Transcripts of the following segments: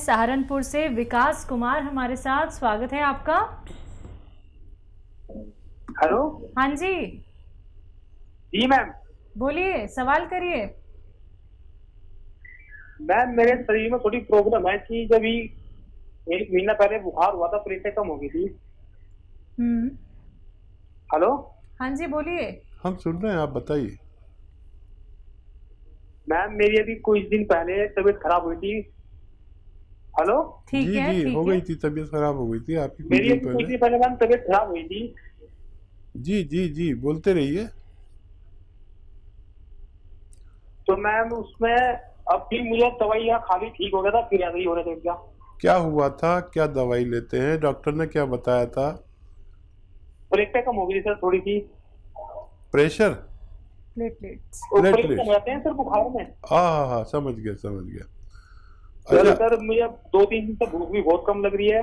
सहारनपुर से विकास कुमार हमारे साथ, स्वागत है आपका। हेलो। हाँ जी जी मैम। बोलिए, सवाल करिए। मैम मेरे शरीर में थोड़ी प्रॉब्लम है कि जब ही 1 महीना पहले बुखार हुआ था, प्रेशर कम हो गई थी। हेलो। हाँ जी बोलिए। हम सुन रहे हैं, आप बताइए। मैम मेरी अभी कुछ दिन पहले तबीयत खराब हुई थी। हेलो। ठीक जी है जी, ठीक हो है। गई थी, तबीयत खराब हो गई थी आपकी कुछ मेरी दिन अभी कुछ पहले। दिन पहले मैम तबीयत खराब हुई थी। जी जी जी, बोलते रहिए। तो मैम उसमें अब फिर मुझे दवाइयाँ खाली ठीक हो गया था, फिर ऐसा ही हो रहा था क्या? क्या हुआ था, क्या दवाई लेते हैं, डॉक्टर ने क्या बताया था? प्रेशर कम हो गई सर थोड़ी सी। Pressure, platelets. वो प्रेशर प्लेटलेट्स। कम रहते हैं सर बुखार में। हाँ, समझ गया समझ गया। सर अच्छा, सर मुझे 2-3 दिन से भूख भी बहुत कम लग रही है।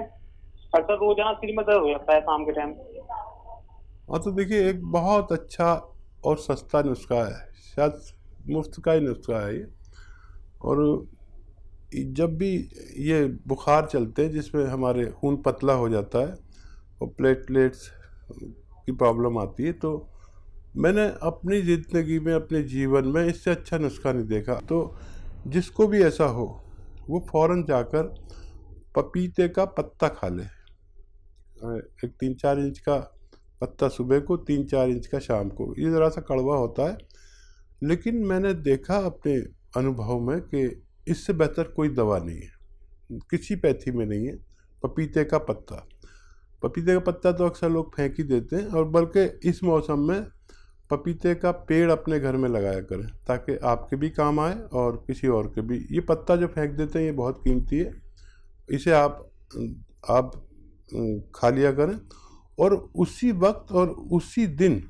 और सर रोजाना सिर में दर्द हो जाता है शाम के टाइम। हाँ तो देखिए, एक बहुत अच्छा और सस्ता नुस्खा है, शायद मुफ्त का ही नुस्खा है ये। और जब भी ये बुखार चलते हैं जिसमें हमारे खून पतला हो जाता है और प्लेटलेट्स की प्रॉब्लम आती है, तो मैंने अपनी ज़िंदगी में, अपने जीवन में इससे अच्छा नुस्खा नहीं देखा। तो जिसको भी ऐसा हो वो फ़ौरन जाकर पपीते का पत्ता खा ले। एक 3-4 इंच का पत्ता सुबह को, 3-4 इंच का शाम को। ये ज़रा सा कड़वा होता है, लेकिन मैंने देखा अपने अनुभव में कि इससे बेहतर कोई दवा नहीं है, किसी पैथी में नहीं है। पपीते का पत्ता, पपीते का पत्ता तो अक्सर लोग फेंक ही देते हैं, और बल्कि इस मौसम में पपीते का पेड़ अपने घर में लगाया करें ताकि आपके भी काम आए और किसी और के भी। ये पत्ता जो फेंक देते हैं ये बहुत कीमती है, इसे आप खा लिया करें, और उसी वक्त और उसी दिन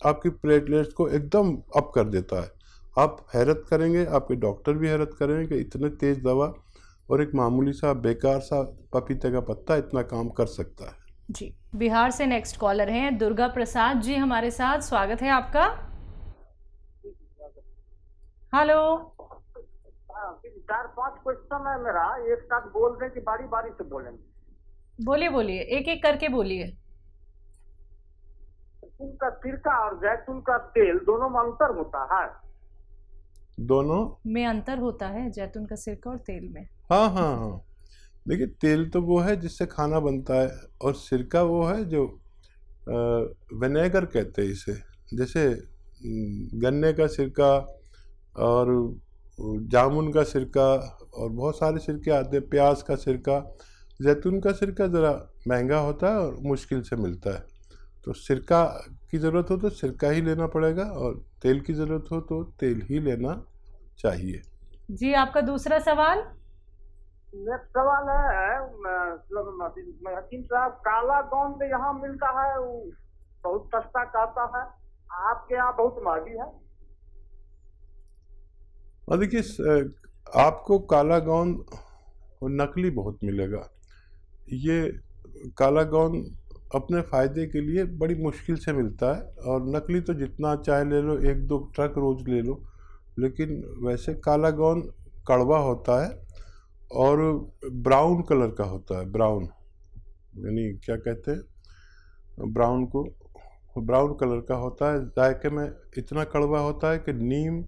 आपकी प्लेटलेट्स को एकदम अप कर देता है। आप हैरत करेंगे, आपके डॉक्टर भी हैरत करेंगे कि इतने तेज़ दवा और एक मामूली सा बेकार सा पपीते का पत्ता इतना काम कर सकता है। जी, बिहार से नेक्स्ट कॉलर हैं दुर्गा प्रसाद जी हमारे साथ, स्वागत है आपका। हेलो। 4-5 क्वेश्चन है मेरा, एक साथ बोल दें कि बारी बारी से बोलेंगे? बोलिए बोलिए, एक एक करके बोलिए। जैतून का सिरका और जैतून का तेल दोनों में अंतर होता है? दोनों में अंतर होता है, जैतून का सिरका और तेल में। हाँ, देखिए, तेल तो वो है जिससे खाना बनता है, और सिरका वो है जो विनेगर कहते हैं इसे। जैसे गन्ने का सिरका और जामुन का सिरका और बहुत सारे सिरके आते हैं, प्याज का सिरका। जैतून का सिरका ज़रा महंगा होता है और मुश्किल से मिलता है, तो सिरका की ज़रूरत हो तो सिरका ही लेना पड़ेगा, और तेल की ज़रूरत हो तो तेल ही लेना चाहिए। जी, आपका दूसरा सवाल। नेक्स्ट सवाल है हकीम साहब, काला गोंद यहाँ मिलता है, वो बहुत सस्ता कहता है, आपके यहाँ बहुत महंगी है? और देखिए, आपको काला गोंद नकली बहुत मिलेगा। ये काला गोंद अपने फ़ायदे के लिए बड़ी मुश्किल से मिलता है, और नकली तो जितना चाहे ले लो, 1-2 ट्रक रोज़ ले लो। लेकिन वैसे काला गोंद कड़वा होता है और ब्राउन कलर का होता है। ब्राउन यानी क्या कहते हैं ब्राउन को, ब्राउन कलर का होता है। जायके में इतना कड़वा होता है कि नीम,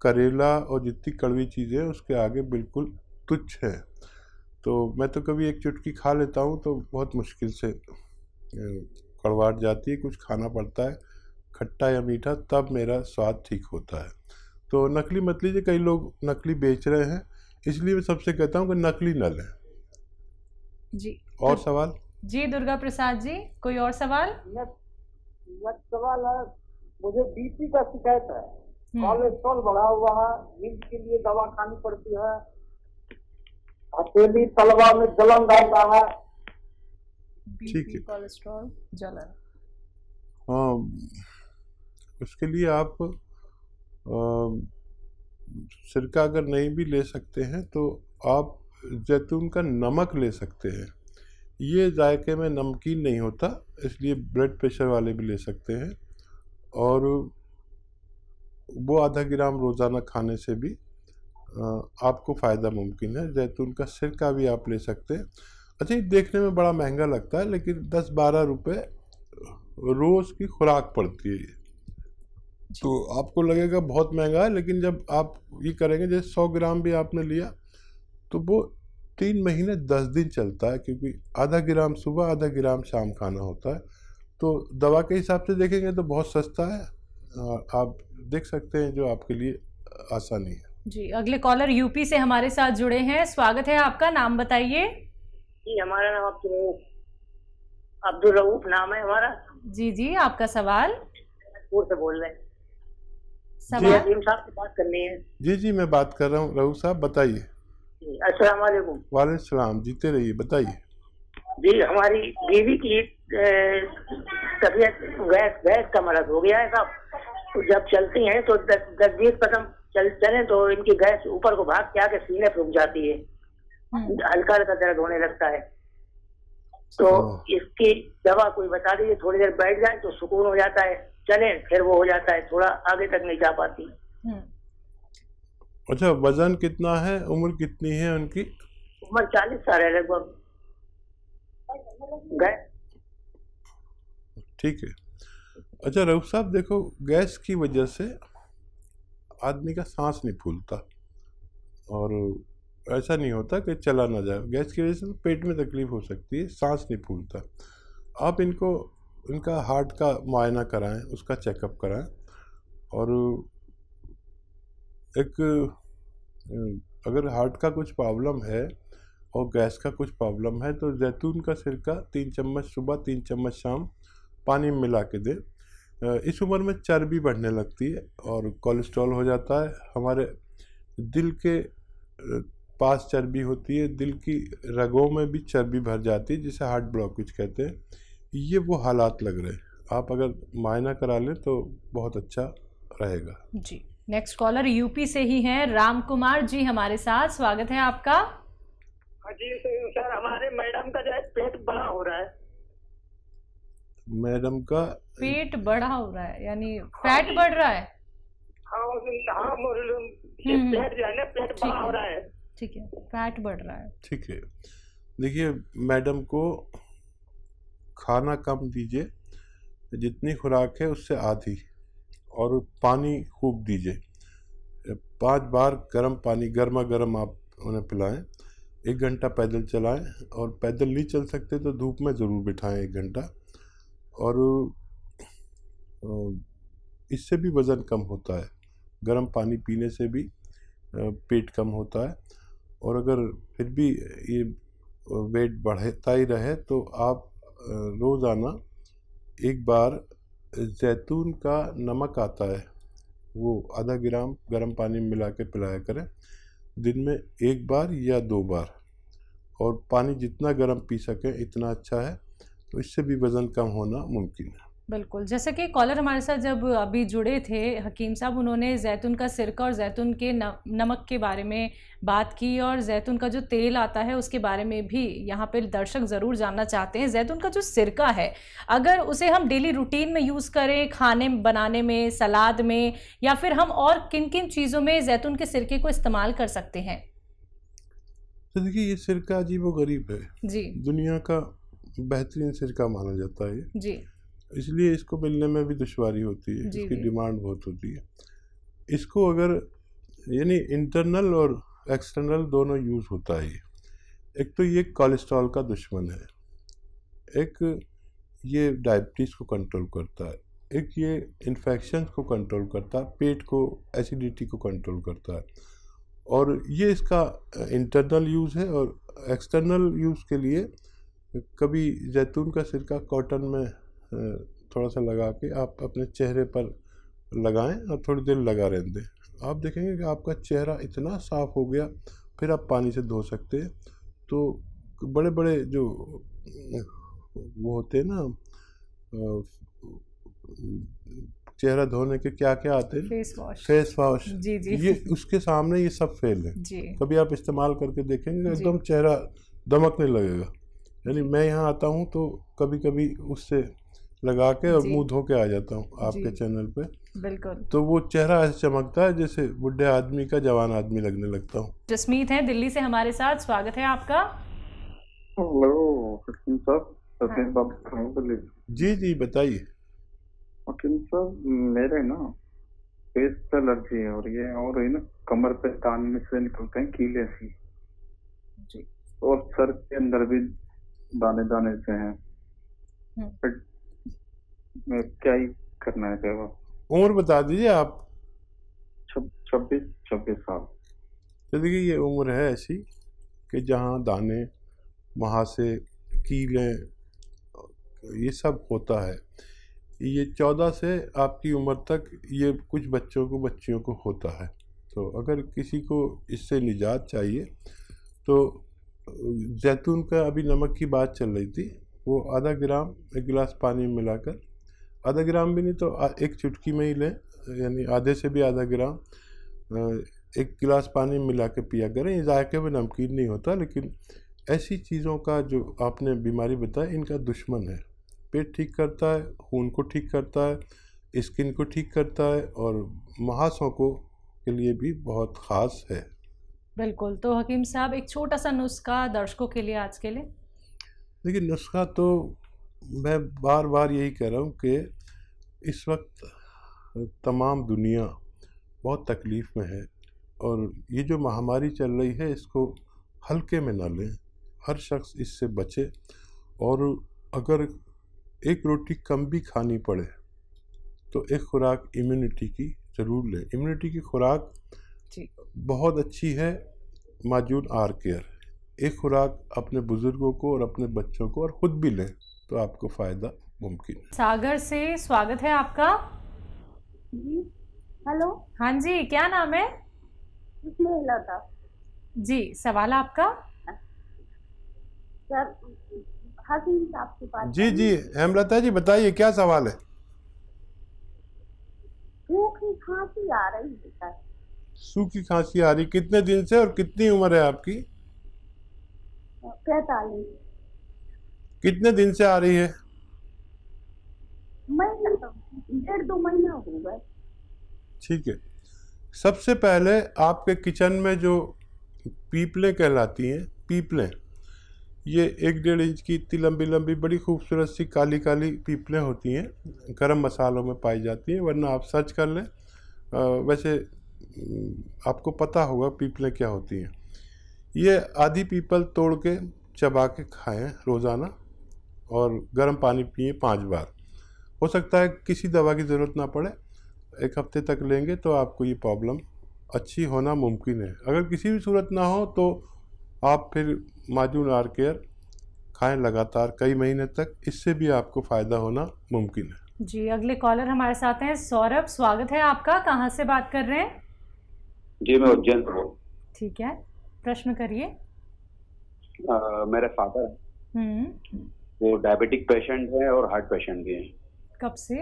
करेला और जितनी कड़वी चीज़ें उसके आगे बिल्कुल तुच्छ है। तो मैं तो कभी एक चुटकी खा लेता हूँ तो बहुत मुश्किल से कड़वाहट जाती है, कुछ खाना पड़ता है खट्टा या मीठा, तब मेरा स्वाद ठीक होता है। तो नकली मत लीजिए, कई लोग नकली बेच रहे हैं, इसलिए मैं सबसे कहता हूँ कि नकली न लें। जी, और सवाल? जी दुर्गा प्रसाद जी, कोई और सवाल? नेक्स्ट सवाल है, मुझे बीपी का शिकायत है, कोलेस्ट्रॉल बढ़ा हुआ है, नींद के लिए दवा खानी पड़ती है, हथेली तलवा में जलन रहता है। ठीक है, कोलेस्ट्रॉल, जलन। हाँ, उसके लिए आप सिरका अगर नहीं भी ले सकते हैं तो आप जैतून का नमक ले सकते हैं। ये जायके में नमकीन नहीं होता, इसलिए ब्लड प्रेशर वाले भी ले सकते हैं, और वो आधा ग्राम रोज़ाना खाने से भी आपको फ़ायदा मुमकिन है। जैतून का सिरका भी आप ले सकते हैं। अच्छा, ये देखने में बड़ा महंगा लगता है, लेकिन 10-12 रुपये रोज़ की खुराक पड़ती है ये। तो आपको लगेगा बहुत महंगा है, लेकिन जब आप ये करेंगे, जैसे 100 ग्राम भी आपने लिया तो वो 3 महीने 10 दिन चलता है, क्योंकि आधा ग्राम सुबह आधा ग्राम शाम खाना होता है। तो दवा के हिसाब से देखेंगे तो बहुत सस्ता है, आप देख सकते हैं, जो आपके लिए आसानी है। जी, अगले कॉलर यूपी से हमारे साथ जुड़े हैं। स्वागत है आपका, नाम बताइए। जी, हमारा नाम अब्दुल रऊफ नाम है हमारा। जी जी, आपका सवाल। पूर से बोल रहे हैं। सवाल हकीम साहब से बात करनी है। जी जी, मैं बात कर रहा हूँ। रऊफ साहब बताइए। अस्सलाम वालेकुम। वालेकुम सलाम, जीते रहिए, बताइए। जी, हमारी बीवी की तबीयत गैस का मरज हो गया है साहब। तो जब चलती हैं तो 10-20 कदम चले तो इनकी गैस ऊपर को भाग के आके सीने पे रुक जाती है, हल्का हल्का दर्द होने लगता है। तो इसकी दवा कोई बता दीजिए, थोड़ी देर बैठ जाए तो सुकून हो जाता है, चले फिर वो हो जाता है, थोड़ा आगे तक नहीं जा पाती। अच्छा, वजन कितना है, उम्र कितनी है उनकी? उम्र 40 साल है लगभग। ठीक है। अच्छा रऊफ साहब, देखो, गैस की वजह से आदमी का सांस नहीं फूलता, और ऐसा नहीं होता कि चला ना जाए। गैस की वजह से पेट में तकलीफ हो सकती है, सांस नहीं फूलता। आप इनका हार्ट का मुआयना कराएं, उसका चेकअप कराएं, और अगर हार्ट का कुछ प्रॉब्लम है और गैस का कुछ प्रॉब्लम है तो जैतून का सिरका 3 चम्मच सुबह 3 चम्मच शाम पानी में मिला के दें। इस उम्र में चर्बी बढ़ने लगती है और कोलेस्ट्रॉल हो जाता है। हमारे दिल के पास चर्बी होती है, दिल की रगों में भी चर्बी भर जाती है, जिसे हार्ट ब्लॉकेज कहते हैं। ये वो हालात लग रहे हैं। आप अगर मुआयना करा लें तो बहुत अच्छा रहेगा। जी, नेक्स्ट कॉलर यूपी से ही हैं, राम कुमार जी हमारे साथ। स्वागत है आपका। जी सर, हमारे मैडम का जो है पेट बड़ा हो रहा है। मैडम का पेट बड़ा हो रहा है, यानी फैट बढ़ रहा है? हाँ, पेट जो है ना, पेट बड़ा हो रहा है। ठीक है, फैट बढ़ रहा है। ठीक है। देखिए, मैडम को खाना कम दीजिए, जितनी खुराक है उससे आधी, और पानी खूब दीजिए। 5 बार गर्म पानी, गर्मा गर्म आप उन्हें पिलाएं। 1 घंटा पैदल चलाएं, और पैदल नहीं चल सकते तो धूप में ज़रूर बिठाएं 1 घंटा। और इससे भी वज़न कम होता है, गर्म पानी पीने से भी पेट कम होता है। और अगर फिर भी ये वेट बढ़ता ही रहे तो आप रोज़ाना 1 बार जैतून का नमक आता है, वो आधा ग्राम गर्म पानी में मिला के पिलाया करें, दिन में 1 बार या 2 बार। और पानी जितना गर्म पी सकें इतना अच्छा है, तो इससे भी वज़न कम होना मुमकिन है। बिल्कुल, जैसे कि कॉलर हमारे साथ जब अभी जुड़े थे हकीम साहब, उन्होंने जैतून का सिरका और जैतून के नमक के बारे में बात की, और जैतून का जो तेल आता है उसके बारे में भी यहाँ पे दर्शक ज़रूर जानना चाहते हैं। जैतून का जो सिरका है, अगर उसे हम डेली रूटीन में यूज़ करें, खाने बनाने में, सलाद में, या फिर हम और किन किन चीज़ों में जैतून के सिरके को इस्तेमाल कर सकते हैं? तो देखिए, ये सिरका अजीबोगरीब है जी, दुनिया का बेहतरीन सिरका माना जाता है जी, इसलिए इसको मिलने में भी दुश्वारी होती है, जी, इसकी जी। डिमांड बहुत होती है। इसको अगर यानी इंटरनल और एक्सटर्नल दोनों यूज़ होता है। एक तो ये कोलेस्ट्रॉल का दुश्मन है, एक ये डायबिटीज़ को कंट्रोल करता है, एक ये इन्फेक्शन को कंट्रोल करता है, पेट को, एसिडिटी को कंट्रोल करता है। और ये इसका इंटरनल यूज़ है। और एक्सटर्नल यूज़ के लिए कभी जैतून का सिरका कॉटन में थोड़ा सा लगा के आप अपने चेहरे पर लगाएं और थोड़ी देर लगा रहने दें। आप देखेंगे कि आपका चेहरा इतना साफ़ हो गया, फिर आप पानी से धो सकते हैं। तो बड़े बड़े जो वो होते हैं ना, चेहरा धोने के क्या क्या आते हैं, फेस वॉश, जी जी, ये उसके सामने ये सब फेल है। जी, कभी आप इस्तेमाल करके देखेंगे, एकदम चेहरा दमकने लगेगा। यानी मैं यहाँ आता हूँ तो कभी कभी उससे लगा के और जी। मुंह धो के आ जाता हूँ आपके जी। चैनल पे, बिल्कुल। तो वो चेहरा ऐसे चमकता है जैसे बुढ़े आदमी का जवान आदमी लगने लगता हूँ। जसमीत हैं दिल्ली से हमारे साथ, स्वागत है आपका। हेलो हकीम साहब, हाँ। बात कर रहा हूँ दिल्ली से। जी जी बताइए। हकीम साहब, मेरे ना फेस पे एलर्जी है और ये और है ना कमर पे कान में से निकलते हैं कीले सी, जी। और सर के अंदर भी दाने दाने से हैं। फिर मैं क्या ही करना है क्या? उम्र बता दीजिए आप। 26 साल। तो देखिए ये उम्र है ऐसी कि जहाँ दाने, वहाँ से कीलें, ये सब होता है। ये 14 से आपकी उम्र तक ये कुछ बच्चों को बच्चियों को होता है। तो अगर किसी को इससे निजात चाहिए तो जैतून का, अभी नमक की बात चल रही थी, वो आधा ग्राम एक गिलास पानी में मिलाकर, आधा ग्राम भी नहीं तो एक चुटकी में ही लें, यानी आधे से भी आधा ग्राम एक गिलास पानी में मिला के पिया करें। ये जायके में नमकीन नहीं होता, लेकिन ऐसी चीज़ों का जो आपने बीमारी बताई, इनका दुश्मन है। पेट ठीक करता है, खून को ठीक करता है, स्किन को ठीक करता है, और महासों को के लिए भी बहुत ख़ास है। बिल्कुल। तो हकीम साहब एक छोटा सा नुस्खा दर्शकों के लिए आज के लिए। देखिए नुस्खा तो मैं बार बार यही कह रहा हूँ कि इस वक्त तमाम दुनिया बहुत तकलीफ़ में है, और ये जो महामारी चल रही है इसको हल्के में ना लें। हर शख्स इससे बचे, और अगर एक रोटी कम भी खानी पड़े तो एक खुराक इम्यूनिटी की ज़रूर लें। इम्यूनिटी की खुराक जी। बहुत अच्छी है, माजून आर केयर। एक खुराक अपने बुज़ुर्गों को और अपने बच्चों को और ख़ुद भी लें तो आपको फ़ायदा मुमकिन है। सागर से स्वागत है आपका। जी हेलो। हाँ जी, क्या नाम है? इसमें लता जी, सवाल आपका। सर, हकीम साहब के पास जी जी हेमलता जी बताइए क्या सवाल है। सूखी खांसी आ रही है सर। सूखी खांसी आ रही, कितने दिन से और कितनी उम्र है आपकी? 45 कितने दिन से आ रही है? महीना, 1.5-2 महीना हो गए। ठीक है, सबसे पहले आपके किचन में जो पीपलें कहलाती हैं, पीपलें, ये 1-1.5 इंच की इतनी लंबी लंबी बड़ी खूबसूरत सी काली काली पीपलें होती हैं, गरम मसालों में पाई जाती हैं, वरना आप सर्च कर लें। वैसे आपको पता होगा पीपलें क्या होती हैं। ये आधी पीपल तोड़ के चबा के खाएं रोज़ाना, और गर्म पानी पिए 5 बार। हो सकता है किसी दवा की ज़रूरत ना पड़े, 1 हफ्ते तक लेंगे तो आपको ये प्रॉब्लम अच्छी होना मुमकिन है। अगर किसी भी सूरत ना हो तो आप फिर माजून आर केयर खाएं लगातार कई महीने तक, इससे भी आपको फ़ायदा होना मुमकिन है। जी, अगले कॉलर हमारे साथ हैं सौरभ, स्वागत है आपका। कहाँ से बात कर रहे हैं? जी मैं उज्जैन से हूँ। ठीक है, प्रश्न करिए। मेरे फादर हम्म। वो डायबिटिक पेशेंट है और हार्ट पेशेंट भी हैं। कब से?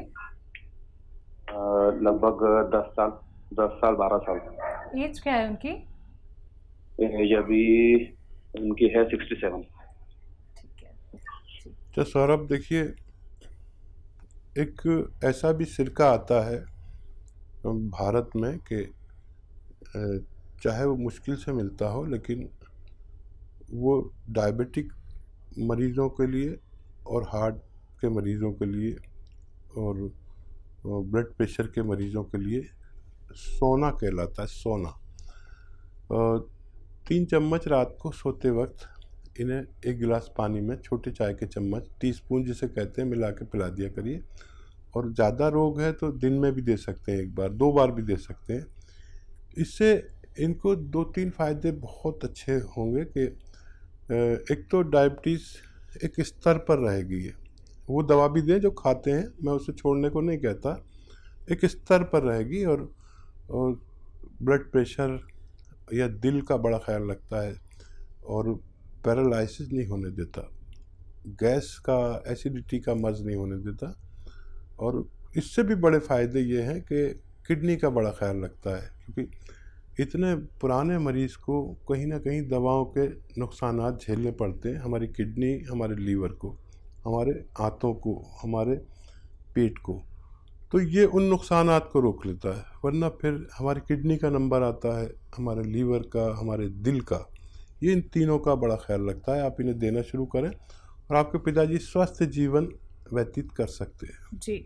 लगभग 10 साल 12 साल। एज क्या है उनकी? एज अभी उनकी है 67। ठीक है। तो सौरभ देखिए, एक ऐसा भी सिरका आता है भारत में कि चाहे वो मुश्किल से मिलता हो, लेकिन वो डायबिटिक मरीज़ों के लिए और हार्ट के मरीज़ों के लिए और ब्लड प्रेशर के मरीज़ों के लिए सोना कहलाता है, सोना। 3 चम्मच रात को सोते वक्त इन्हें 1 गिलास पानी में छोटे चाय के चम्मच, टीस्पून जिसे कहते हैं, मिला के पिला दिया करिए। और ज़्यादा रोग है तो दिन में भी दे सकते हैं, 1 बार 2 बार भी दे सकते हैं। इससे इनको 2-3 फ़ायदे बहुत अच्छे होंगे कि एक तो डायबिटीज़ एक स्तर पर रहेगी। ये वो दवा भी दें जो खाते हैं, मैं उसे छोड़ने को नहीं कहता, एक स्तर पर रहेगी। और ब्लड प्रेशर या दिल का बड़ा ख्याल रखता है, और पैरालिसिस नहीं होने देता, गैस का, एसिडिटी का मर्ज़ नहीं होने देता। और इससे भी बड़े फ़ायदे ये हैं कि किडनी का बड़ा ख्याल रखता है, क्योंकि इतने पुराने मरीज़ को कहीं ना कहीं दवाओं के नुकसानात झेलने पड़ते हैं। हमारी किडनी, हमारे लीवर को, हमारे आंतों को, हमारे पेट को, तो ये उन नुकसानात को रोक लेता है। वरना फिर हमारी किडनी का नंबर आता है, हमारे लीवर का, हमारे दिल का, ये इन तीनों का बड़ा ख्याल रखता है। आप इन्हें देना शुरू करें और आपके पिताजी स्वस्थ जीवन व्यतीत कर सकते हैं। जी।